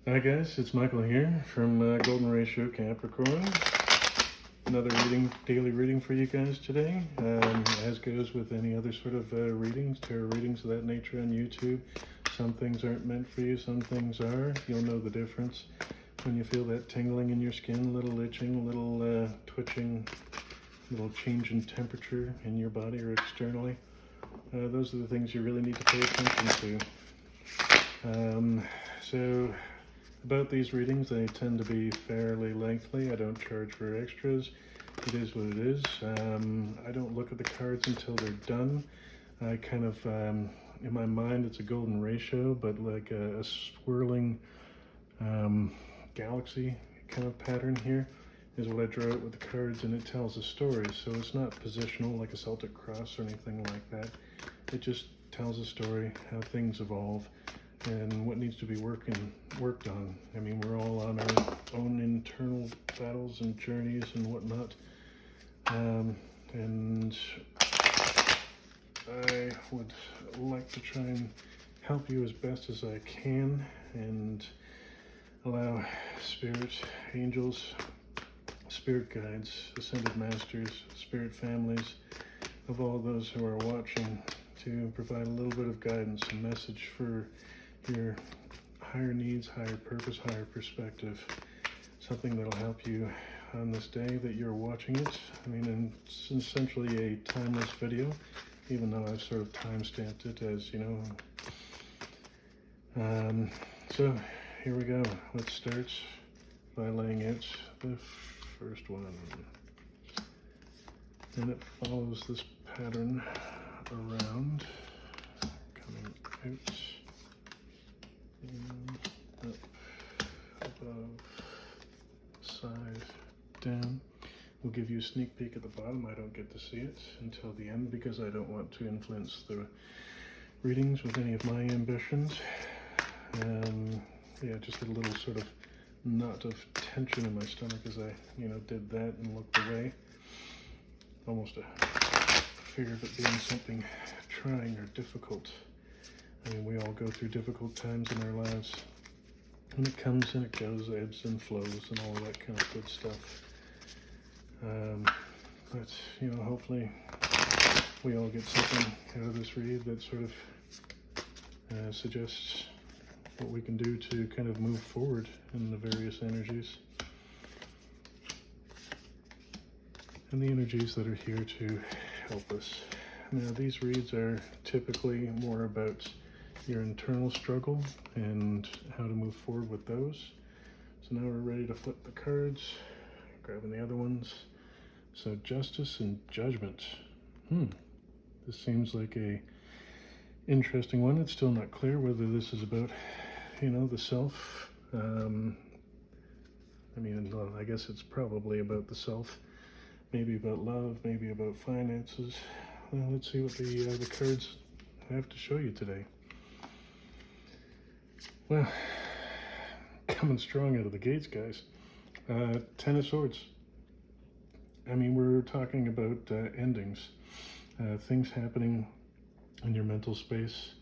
Hi guys, it's Michael here from Golden Ratio Capricorn. Another daily reading for you guys today. As goes with any other sort of readings, tarot readings of that nature on YouTube. Some things aren't meant for you, some things are. You'll know the difference when you feel that tingling in your skin, a little itching, a little twitching, a little change in temperature in your body or externally. Those are the things you really need to pay attention to. So about these readings, they tend to be fairly lengthy. I don't charge for extras. It is what it is. I don't look at the cards until they're done. I kind of, in my mind, it's a golden ratio, but like a swirling galaxy kind of pattern here is what I draw out with the cards, and it tells a story. So it's not positional like a Celtic cross or anything like that. It just tells a story, how things evolve, and what needs to be worked on. I mean, we're all on our own internal battles and journeys and whatnot. And I would like to try and help you as best as I can and allow spirit, angels, spirit guides, ascended masters, spirit families of all those who are watching to provide a little bit of guidance and message for your higher needs, higher purpose, higher perspective, something that'll help you on this day that you're watching it. I mean, and it's essentially a timeless video, even though I've sort of time-stamped it as, you know. So here we go. Let's start by laying out the first one. And it follows this pattern around, coming out, and up, above, side, down. We'll give you a sneak peek at the bottom. I don't get to see it until the end because I don't want to influence the readings with any of my ambitions. Yeah, just a little sort of knot of tension in my stomach as I, did that and looked away. Almost a fear of it being something trying or difficult. I mean, we all go through difficult times in our lives. And it comes and it goes, ebbs and flows and all that kind of good stuff. But, hopefully we all get something out of this read that sort of suggests what we can do to kind of move forward in the various energies. And the energies that are here to help us. Now, these reads are typically more about your internal struggle and how to move forward with those. So now we're ready to flip the cards, grabbing the other ones. So justice and judgment. This seems like a interesting one. It's still not clear whether this is about, the self. I guess it's probably about the self. Maybe about love, maybe about finances. Well, let's see what the cards have to show you today. Well, coming strong out of the gates, guys. Ten of Swords. I mean, we're talking about endings, things happening in your mental space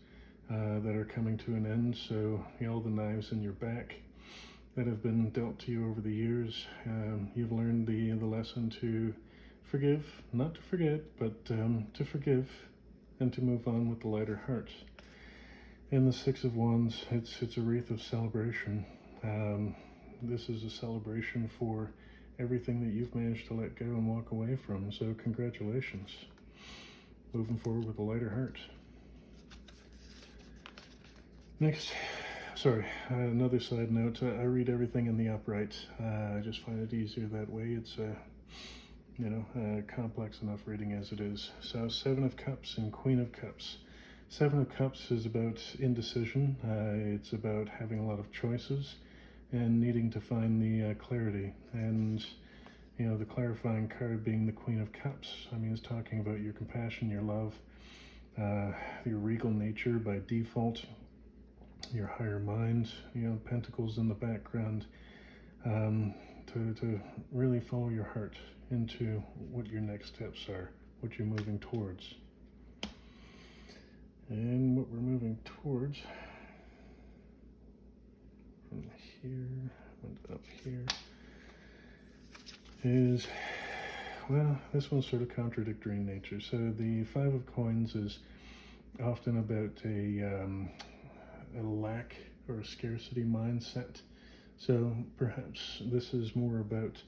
that are coming to an end. So, all the knives in your back that have been dealt to you over the years. You've learned the lesson to forgive, not to forget, but to forgive and to move on with the lighter heart. In the Six of Wands, it's a wreath of celebration. This is a celebration for everything that you've managed to let go and walk away from. So congratulations. Moving forward with a lighter heart. Next, another side note, I read everything in the upright. I just find it easier that way. It's a complex enough reading as it is. So Seven of Cups and Queen of Cups. Seven of Cups is about indecision. It's about having a lot of choices and needing to find the clarity. And, the clarifying card being the Queen of Cups. I mean, it's talking about your compassion, your love, your regal nature by default, your higher mind, pentacles in the background, to really follow your heart into what your next steps are, what you're moving towards. And what we're moving towards from here, went up here, is, well, this one's sort of contradictory in nature. So the Five of Coins is often about a lack or a scarcity mindset. So perhaps this is more about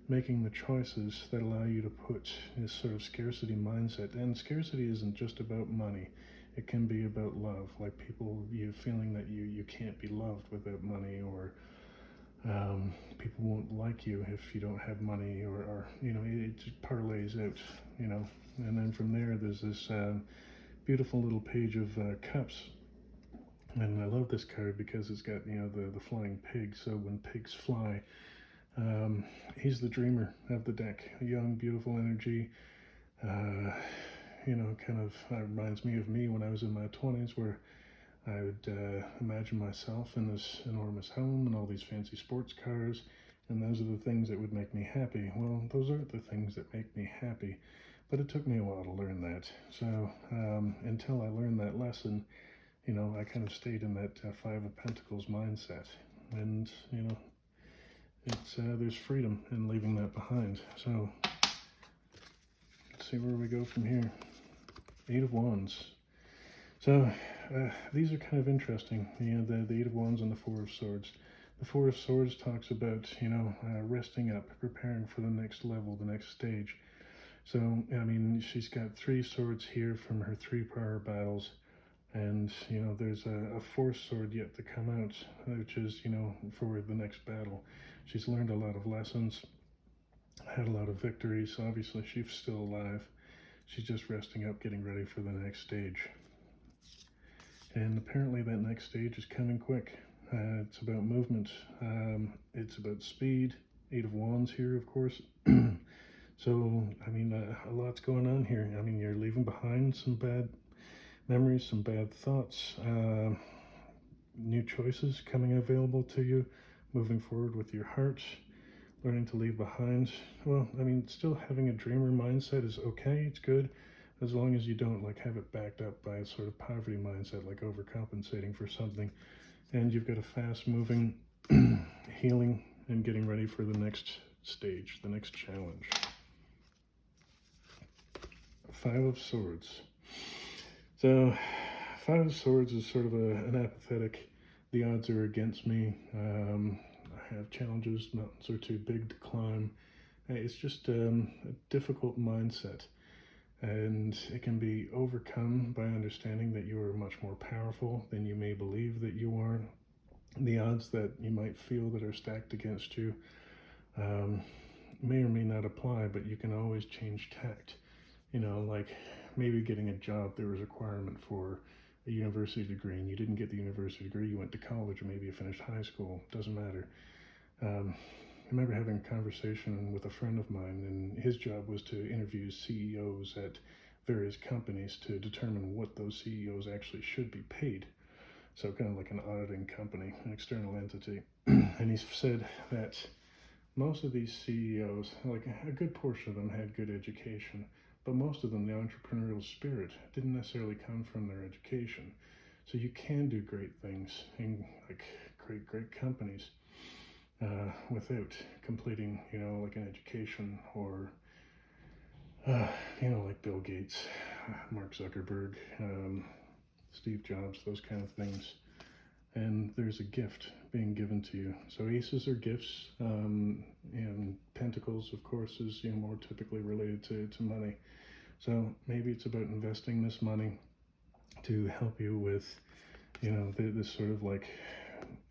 making the choices that allow you to put this sort of scarcity mindset. And scarcity isn't just about money. It can be about love, like you feeling that you can't be loved without money, or people won't like you if you don't have money, or it just parlays out, and then from there's this beautiful little page of cups. And I love this card because it's got, the flying pig. So when pigs fly, he's the dreamer of the deck. A young, beautiful energy. Kind of reminds me of me when I was in my 20s, where I would imagine myself in this enormous home and all these fancy sports cars, and those are the things that would make me happy. Well, those aren't the things that make me happy, but it took me a while to learn that. So until I learned that lesson, I kind of stayed in that Five of Pentacles mindset, and it's there's freedom in leaving that behind. So let's see where we go from here. Eight of Wands. So these are kind of interesting. The Eight of Wands and the Four of Swords. The Four of Swords talks about resting up, preparing for the next level, the next stage. So I mean, she's got 3 swords here from her 3 prior battles. And, there's a 4th sword yet to come out, which is, for the next battle. She's learned a lot of lessons, had a lot of victories. Obviously, she's still alive. She's just resting up, getting ready for the next stage. And apparently that next stage is coming quick. It's about movement. It's about speed. 8 of Wands here, of course. So, I mean, a lot's going on here. I mean, you're leaving behind some bad memories, some bad thoughts, new choices coming available to you, moving forward with your heart, learning to leave behind. Well, I mean, still having a dreamer mindset is okay, it's good, as long as you don't have it backed up by a sort of poverty mindset, like overcompensating for something. And you've got a fast moving, healing, and getting ready for the next stage, the next challenge. Five of Swords. So, Five of Swords is sort of an apathetic, the odds are against me, I have challenges, mountains are too big to climb. It's just a difficult mindset, and it can be overcome by understanding that you are much more powerful than you may believe that you are. The odds that you might feel that are stacked against you may or may not apply, but you can always change tact. Like maybe getting a job, there was a requirement for a university degree, and you didn't get the university degree, you went to college, or maybe you finished high school, doesn't matter. I remember having a conversation with a friend of mine, and his job was to interview CEOs at various companies to determine what those CEOs actually should be paid. So kind of like an auditing company, an external entity. And he said that most of these CEOs, like a good portion of them, had good education, but most of them, the entrepreneurial spirit didn't necessarily come from their education. So you can do great things in great companies without completing, like an education, or like Bill Gates, Mark Zuckerberg, Steve Jobs, those kind of things. And there's a gift being given to you. So aces are gifts, and pentacles, of course, is more typically related to money. So maybe it's about investing this money to help you with, this sort of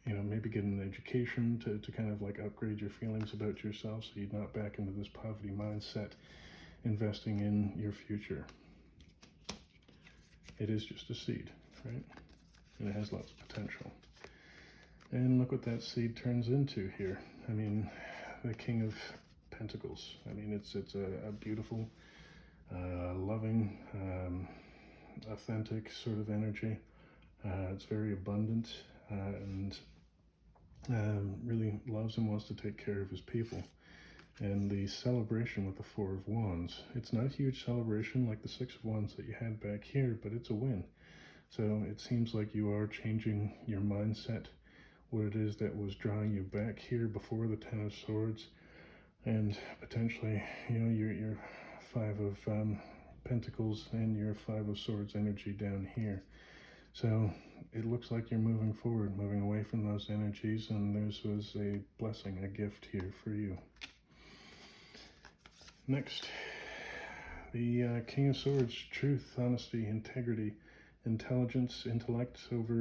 maybe get an education to kind of upgrade your feelings about yourself, so you're not back into this poverty mindset, investing in your future. It is just a seed, right? And it has lots of potential. And look what that seed turns into here. I mean, the King of Pentacles. I mean, it's a beautiful, loving, authentic sort of energy. It's very abundant, and really loves and wants to take care of his people. And the celebration with the Four of Wands, it's not a huge celebration like the Six of Wands that you had back here, but it's a win. So it seems like you are changing your mindset, what it is that was drawing you back here before the Ten of Swords, and potentially, you know, your Five of Pentacles and your Five of Swords energy down here. So it looks like you're moving forward, moving away from those energies, and this was a blessing, a gift here for you. Next, the King of Swords, truth, honesty, integrity, intelligence, intellect over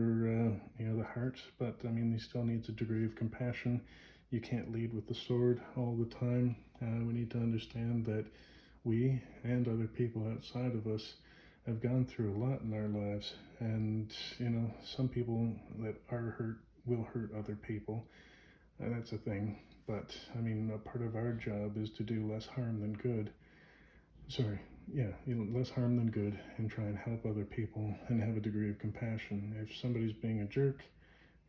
you know, the heart, but I mean, he still needs a degree of compassion. You can't lead with the sword all the time. We need to understand that we and other people outside of us have gone through a lot in our lives, and you know, some people that are hurt will hurt other people, and that's a thing. But I mean, a part of our job is to do less harm than good. Sorry, yeah, you know, less harm than good, and try and help other people and have a degree of compassion. If somebody's being a jerk,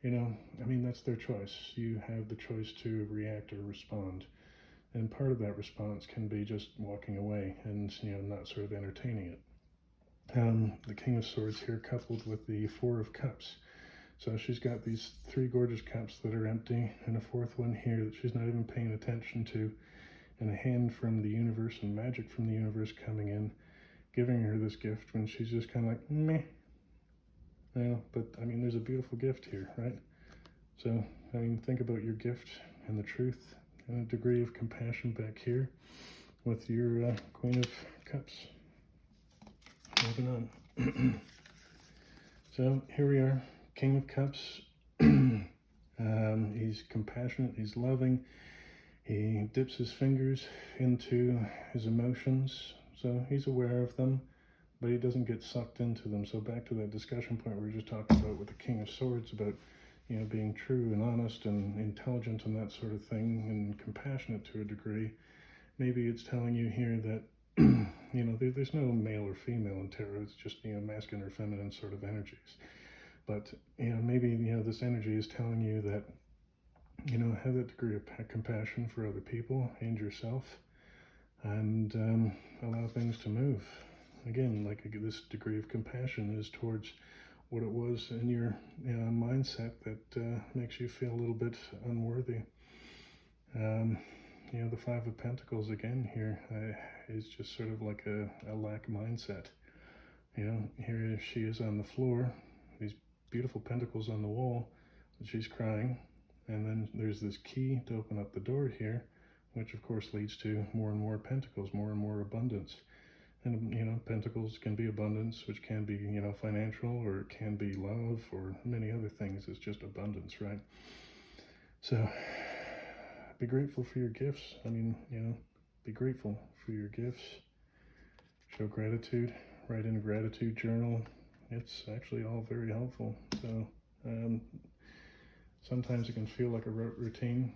you know, I mean, that's their choice. You have the choice to react or respond. And part of that response can be just walking away and, you know, not sort of entertaining it. The King of Swords here coupled with the Four of Cups. So she's got these three gorgeous cups that are empty, and a fourth one here that she's not even paying attention to, and a hand from the universe and magic from the universe coming in, giving her this gift when she's just kind of like, meh. You know, but I mean, there's a beautiful gift here, right? So, I mean, think about your gift and the truth and a degree of compassion back here with your Queen of Cups. Moving on. So here we are, King of Cups. He's compassionate, he's loving, he dips his fingers into his emotions, so he's aware of them, but he doesn't get sucked into them. So back to that discussion point we were just talking about with the King of Swords, about, you know, being true and honest and intelligent and that sort of thing, and compassionate to a degree. Maybe it's telling you here that, you know, there's no male or female in tarot. It's just, you know, masculine or feminine sort of energies. But, you know, maybe, you know, this energy is telling you that, you know, have that degree of compassion for other people and yourself, and allow things to move. Again, like this degree of compassion is towards what it was in your, you know, mindset that makes you feel a little bit unworthy. You know, the Five of Pentacles again here is just sort of like a lack mindset. You know, here she is on the floor, these beautiful pentacles on the wall, and she's crying. And then there's this key to open up the door here, which of course leads to more and more pentacles, more and more abundance. And, you know, pentacles can be abundance, which can be, you know, financial, or it can be love, or many other things. It's just abundance, right? So be grateful for your gifts. I mean, you know, be grateful for your gifts. Show gratitude. Write in a gratitude journal. It's actually all very helpful. So sometimes it can feel like a routine,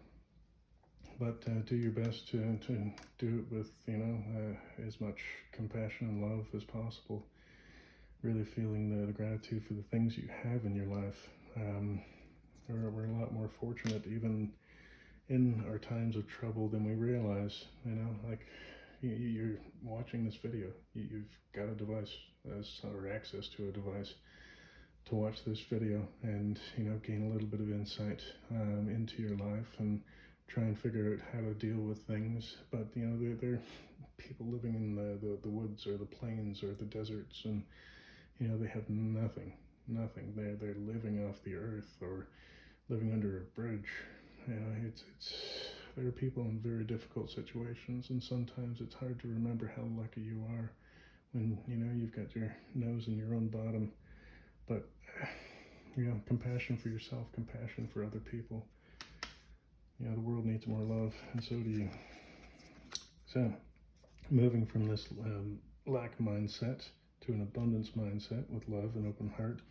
but do your best to do it with, you know, as much compassion and love as possible. Really feeling the gratitude for the things you have in your life. We're a lot more fortunate even in our times of trouble than we realize. You know, like you're watching this video, you've got a device or access to a device to watch this video, and, you know, gain a little bit of insight into your life and try and figure out how to deal with things. But, you know, they're people living in the woods or the plains or the deserts, and, you know, they have nothing. They're living off the earth or living under a bridge. You know, there are people in very difficult situations, and sometimes it's hard to remember how lucky you are when, you know, you've got your nose in your own bottom. But, you know, compassion for yourself, compassion for other people. You know, the world needs more love, and so do you. So, moving from this lack mindset to an abundance mindset with love and open heart,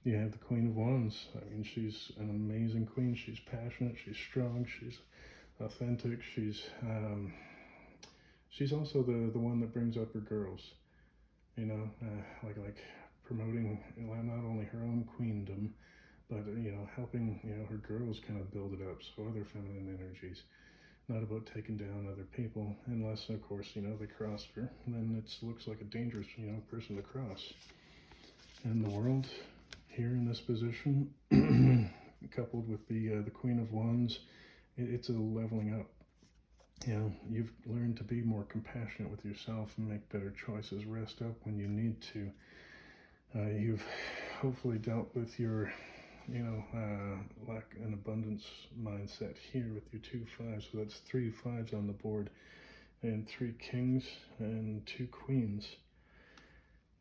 you have the Queen of Wands. I mean, she's an amazing queen. She's passionate, she's strong, she's authentic, she's also the one that brings up her girls. You know, like promoting, you know, not only her own queendom, but, you know, helping, you know, her girls kind of build it up. So other feminine energies, not about taking down other people, unless, of course, you know, they cross her. Then it looks like a dangerous, you know, person to cross. And the world here in this position, coupled with the Queen of Wands, it's a leveling up. You know, you've learned to be more compassionate with yourself and make better choices, rest up when you need to. You've hopefully dealt with your, lack and abundance mindset here with your 2 5s. So that's 3 5s on the board, and 3 kings and 2 queens.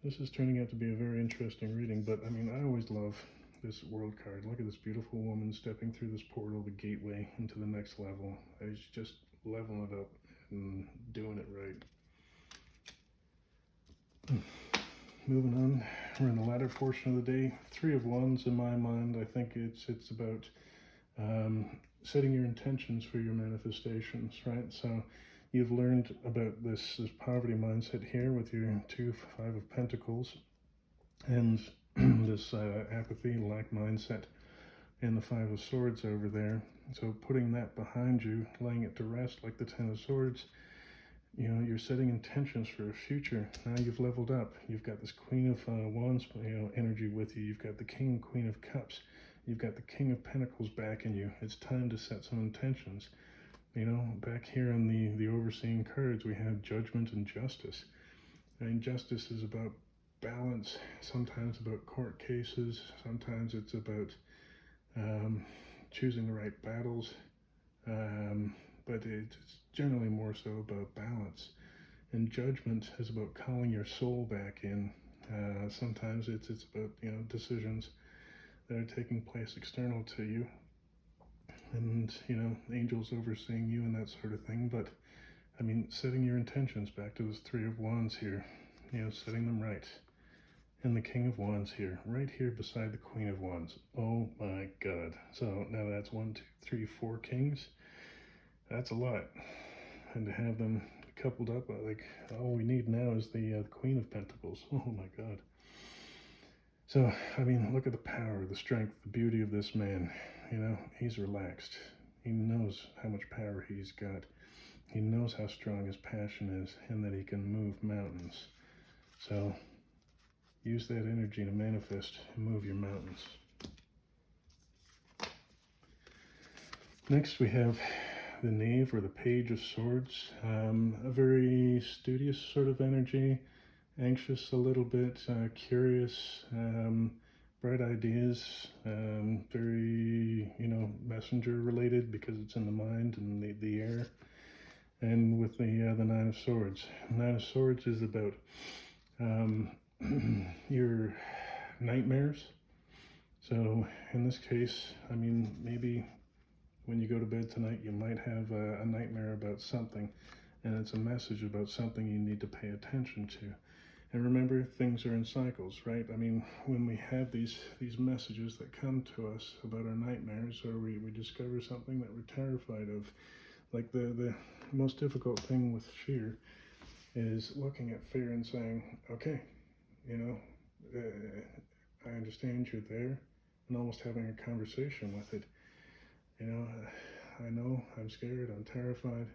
This is turning out to be a very interesting reading, but I mean, I always love this world card. Look at this beautiful woman stepping through this portal, the gateway into the next level. She's just leveling it up and doing it right. Moving on, we're in the latter portion of the day. 3 of Wands in my mind. I think it's about setting your intentions for your manifestations, right? So you've learned about this poverty mindset here with your 2 5 of Pentacles, and this apathy, lack mindset, and the 5 of Swords over there. So putting that behind you, laying it to rest like the 10 of Swords, you know, you're setting intentions for a future. Now you've leveled up. You've got this Queen of Wands, energy with you. You've got the King and Queen of Cups. You've got the King of Pentacles backing you. It's time to set some intentions. You know, back here on the overseeing cards, we have Judgment and Justice. I mean, justice is about balance, sometimes about court cases, sometimes it's about choosing the right battles, but it's generally more so about balance. And Judgment is about calling your soul back in. Sometimes it's about, decisions that are taking place external to you, and angels overseeing you and that sort of thing. But I mean, setting your intentions, back to this 3 of Wands here, setting them right. And the King of Wands here, right here beside the Queen of Wands. Oh my God. So now that's 1, 2, 3, 4 kings. That's a lot. And to have them coupled up, like, all we need now is the Queen of Pentacles. Oh my God. So, I mean, look at the power, the strength, the beauty of this man. He's relaxed. He knows how much power he's got. He knows how strong his passion is, and that he can move mountains. So use that energy to manifest and move your mountains. Next we have the Knave, or the Page of Swords. A very studious sort of energy, anxious a little bit, curious, bright ideas, very, messenger related, because it's in the mind and the air. And with the 9 of Swords. 9 of Swords is about your nightmares. So in this case, I mean, maybe when you go to bed tonight, you might have a nightmare about something, and it's a message about something you need to pay attention to. And remember, things are in cycles, right? I mean, when we have these messages that come to us about our nightmares, or we discover something that we're terrified of, like the most difficult thing with fear is looking at fear and saying, okay, I understand you're there, and almost having a conversation with it. I know I'm scared, I'm terrified.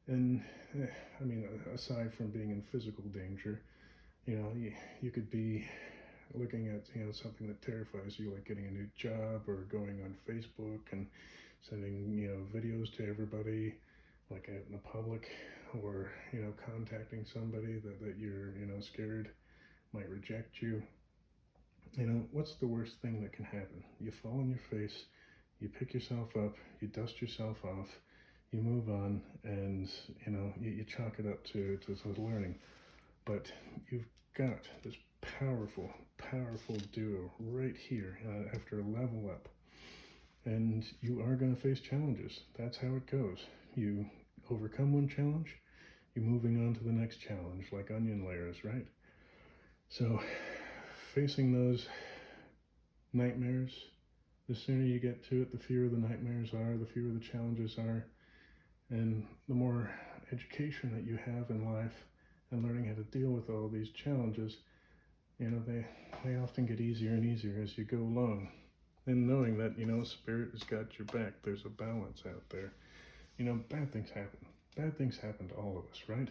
And I mean, aside from being in physical danger, you could be looking at, something that terrifies you, like getting a new job, or going on Facebook and sending, videos to everybody, like out in the public, or, contacting somebody that you're, scared might reject you. What's the worst thing that can happen? You fall on your face, you pick yourself up, you dust yourself off, you move on, and, you chalk it up to learning. But you've got this powerful, powerful duo right here after a level up. And you are going to face challenges. That's how it goes. You overcome one challenge, you're moving on to the next challenge, like onion layers, right? So facing those nightmares, the sooner you get to it, the fewer the nightmares are, the fewer the challenges are, and the more education that you have in life and learning how to deal with all these challenges, they often get easier and easier as you go along. And knowing that, Spirit has got your back, there's a balance out there. Bad things happen. Bad things happen to all of us, right?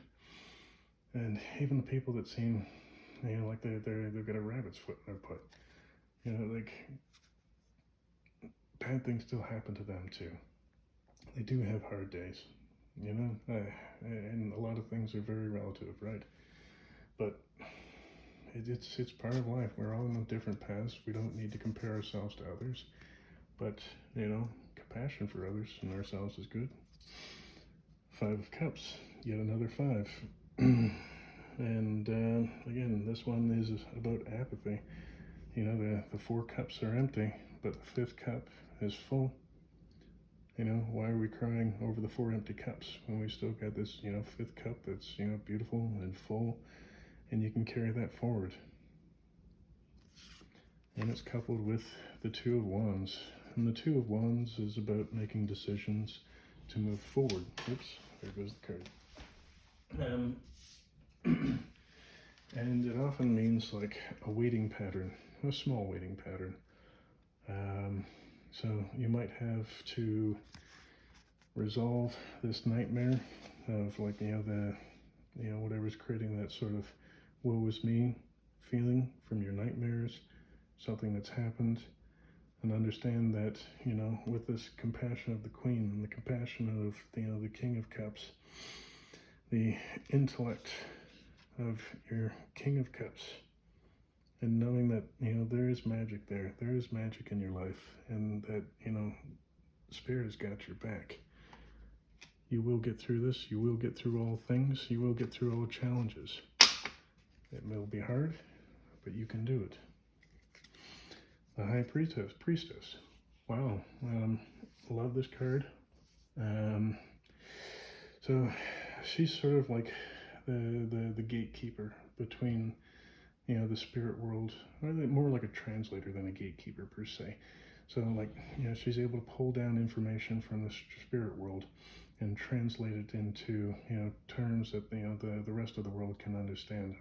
And even the people that seem, like they've got a rabbit's foot in their butt. Like, bad things still happen to them too. They do have hard days, you know, and a lot of things are very relative, right? But it's part of life. We're all on different paths. We don't need to compare ourselves to others, but, you know, compassion for others and ourselves is good. 5 of Cups, yet another 5. And again, this one is about apathy. You know, the 4 cups are empty, but the 5th cup is full. You know, why are we crying over the 4 empty cups when we still got this, you know, 5th cup that's, you know, beautiful and full, and you can carry that forward. And it's coupled with the 2 of Wands. And the 2 of Wands is about making decisions to move forward. Oops, there goes the card. And it often means like a waiting pattern, a small waiting pattern. So you might have to resolve this nightmare of, like, you know, whatever's creating that sort of woe is me feeling from your nightmares, something that's happened, and understand that, you know, with this compassion of the Queen and the compassion of, you know, the King of Cups, the intellect of your King of Cups, and knowing that, you know, there is magic there. There is magic in your life, and that, you know, Spirit has got your back. You will get through this. You will get through all things. You will get through all challenges. It will be hard, but you can do it. The High Priestess. Wow. Love this card. So she's sort of like the gatekeeper between, you know, the spirit world, or more like a translator than a gatekeeper per se. So, like, you know, she's able to pull down information from the spirit world and translate it into, you know, terms that, you know, the rest of the world can understand.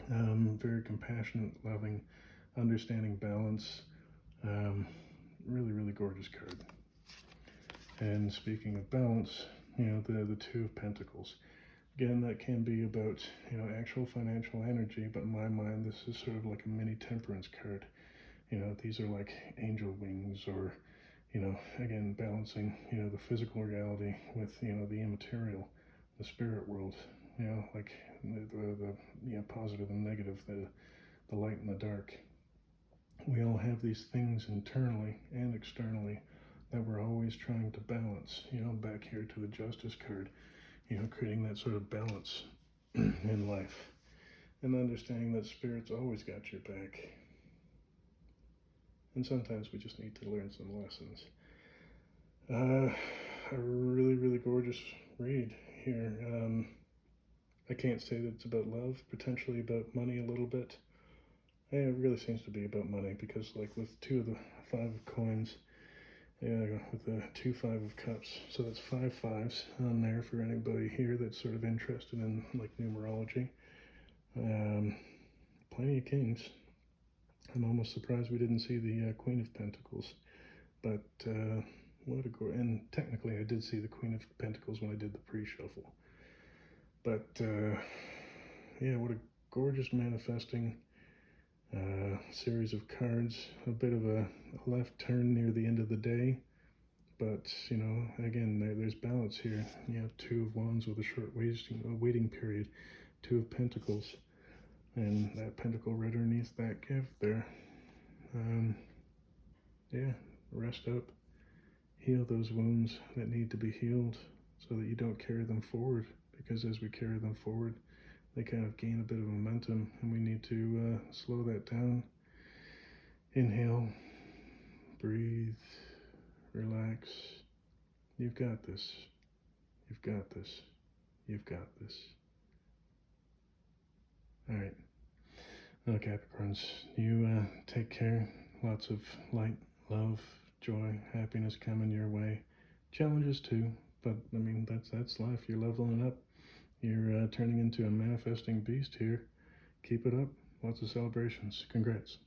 Very compassionate, loving, understanding balance. Really, really gorgeous card. And speaking of balance, you know, the 2 of Pentacles. Again, that can be about, you know, actual financial energy, but in my mind, this is sort of like a mini temperance card. You know, these are like angel wings, or, you know, again, balancing, you know, the physical reality with, you know, the immaterial, the spirit world, you know, like the you know, positive and negative, the light and the dark. We all have these things internally and externally that we're always trying to balance, you know, back here to the Justice card, you know, creating that sort of balance in life, and understanding that Spirit's always got your back. And sometimes we just need to learn some lessons. A really, really gorgeous read here. I can't say that it's about love, potentially about money a little bit. It really seems to be about money, because, like, with 2 of the 5 of coins, yeah, with the 2 5 of cups, so that's 5 5s on there for anybody here that's sort of interested in, like, numerology. Plenty of kings. I'm almost surprised we didn't see the Queen of Pentacles, but what a and technically I did see the Queen of Pentacles when I did the pre-shuffle. But yeah, what a gorgeous manifesting series of cards. A bit of a left turn near the end of the day, but, you know, again, there's balance here. You have 2 of Wands with a short waiting period, 2 of Pentacles, and that pentacle right underneath that gift there. Yeah, rest up, heal those wounds that need to be healed, so that you don't carry them forward, because as we carry them forward, they kind of gain a bit of momentum, and we need to slow that down. Inhale, breathe, relax. You've got this. You've got this. You've got this. All right. Well, Capricorns, you take care. Lots of light, love, joy, happiness coming your way. Challenges too, but I mean, that's life. You're leveling up. You're turning into a manifesting beast here. Keep it up. Lots of celebrations. Congrats.